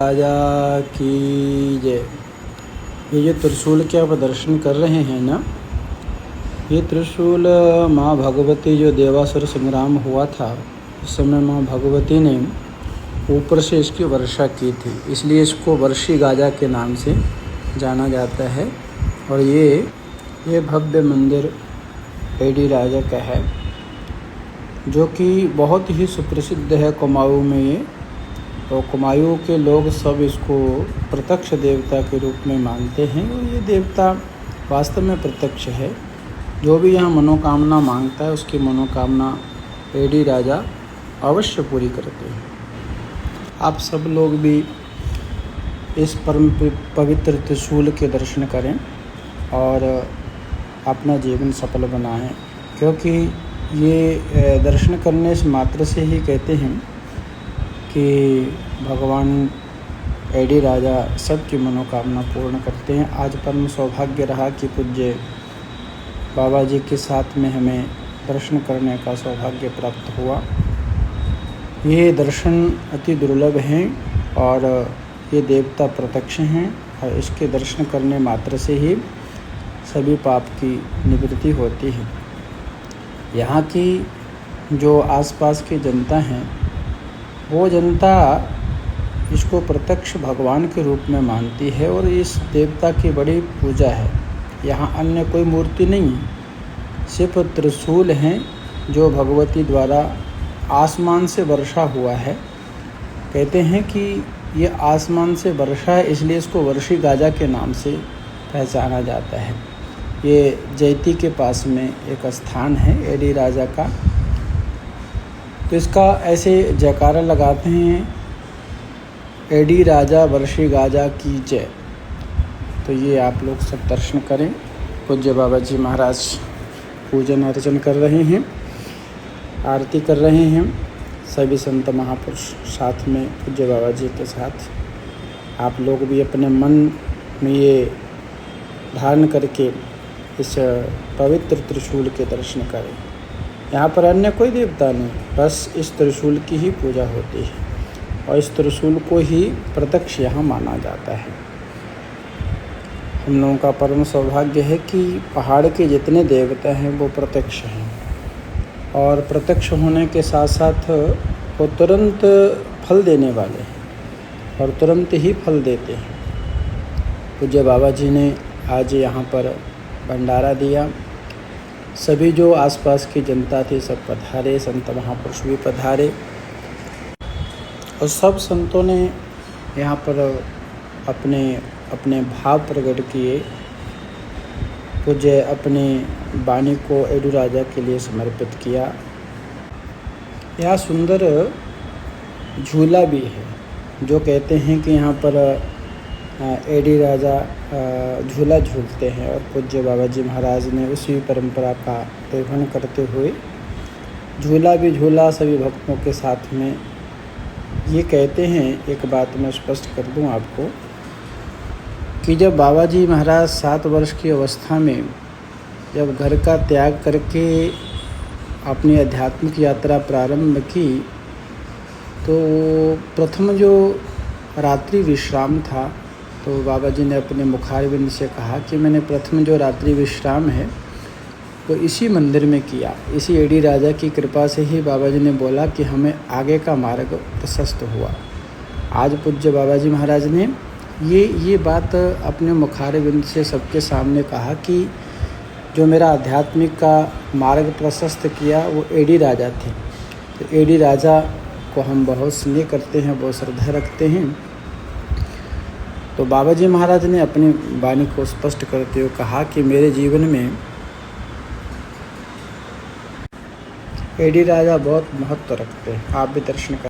राजा की जय। ये जो त्रिशूल के आप दर्शन कर रहे हैं ना, ये त्रिशूल माँ भगवती जो देवासुर संग्राम हुआ था उस समय माँ भगवती ने ऊपर से इसकी वर्षा की थी, इसलिए इसको वर्षी गाजा के नाम से जाना जाता है। और ये भव्य मंदिर एडी राजा का है, जो कि बहुत ही सुप्रसिद्ध है कुमाऊँ में। ये तो कुमाऊँ के लोग सब इसको प्रत्यक्ष देवता के रूप में मानते हैं, और ये देवता वास्तव में प्रत्यक्ष है। जो भी यहाँ मनोकामना मांगता है उसकी मनोकामना एडी राजा अवश्य पूरी करते हैं। आप सब लोग भी इस परम पवित्र त्रिशूल के दर्शन करें और अपना जीवन सफल बनाएं, क्योंकि ये दर्शन करने से मात्र से ही कहते हैं कि भगवान एडी राजा सबकी मनोकामना पूर्ण करते हैं। आज परम सौभाग्य रहा कि पूज्य बाबा जी के साथ में हमें दर्शन करने का सौभाग्य प्राप्त हुआ। ये दर्शन अति दुर्लभ हैं और ये देवता प्रत्यक्ष हैं, और इसके दर्शन करने मात्र से ही सभी पाप की निवृत्ति होती है। यहाँ की जो आसपास की जनता हैं, वो जनता इसको प्रत्यक्ष भगवान के रूप में मानती है, और इस देवता की बड़ी पूजा है। यहाँ अन्य कोई मूर्ति नहीं है, सिर्फ त्रिशूल हैं जो भगवती द्वारा आसमान से वर्षा हुआ है। कहते हैं कि ये आसमान से वर्षा है, इसलिए इसको वर्षी गाजा के नाम से पहचाना जाता है। ये जैती के पास में एक स्थान है एडी राजा का, तो इसका ऐसे जयकारा लगाते हैं, एडी राजा वर्षी गाजा की जय। तो ये आप लोग सब दर्शन करें। पूज्य बाबा जी महाराज पूजन अर्चन कर रहे हैं, आरती कर रहे हैं। सभी संत महापुरुष साथ में पूज्य बाबा जी के साथ आप लोग भी अपने मन में ये धारण करके इस पवित्र त्रिशूल के दर्शन करें। यहाँ पर अन्य कोई देवता नहीं, बस इस त्रिशूल की ही पूजा होती है, और इस त्रिशूल को ही प्रत्यक्ष यहाँ माना जाता है। हम लोगों का परम सौभाग्य है कि पहाड़ के जितने देवता हैं वो प्रत्यक्ष हैं, और प्रत्यक्ष होने के साथ साथ वो तुरंत फल देने वाले हैं, और तुरंत ही फल देते हैं। पूज्य बाबा जी ने आज यहाँ पर भंडारा दिया, सभी जो आसपास की जनता थी सब पधारे, संत महापुरुष भी पधारे, और सब संतों ने यहाँ पर अपने अपने भाव प्रकट किए। पूज्य अपने वाणी को एडी राजा के लिए समर्पित किया। यहाँ सुंदर झूला भी है, जो कहते हैं कि यहाँ पर एडी राजा झूला झूलते हैं, और पूज्य बाबा जी महाराज ने उसी परंपरा का निर्वहन करते हुए झूला भी झूला सभी भक्तों के साथ में। ये कहते हैं, एक बात मैं स्पष्ट कर दूं आपको, कि जब बाबा जी महाराज 7 वर्ष की अवस्था में जब घर का त्याग करके अपनी आध्यात्मिक यात्रा प्रारंभ की, तो प्रथम जो रात्रि विश्राम था, तो बाबा जी ने अपने मुखारविंद से कहा कि मैंने प्रथम जो रात्रि विश्राम है वो इसी मंदिर में किया। इसी एडी राजा की कृपा से ही बाबा जी ने बोला कि हमें आगे का मार्ग प्रशस्त हुआ। आज पूज्य बाबा जी महाराज ने ये बात अपने मुखारविंद से सबके सामने कहा कि जो मेरा आध्यात्मिक का मार्ग प्रशस्त किया वो एडी राजा थे। तो एडी राजा को हम बहुत स्नेह करते हैं, बहुत श्रद्धा रखते हैं। तो बाबा जी महाराज ने अपनी वाणी को स्पष्ट करते हुए कहा कि मेरे जीवन में एडी राजा बहुत महत्व रखते हैं। आप भी दर्शन कर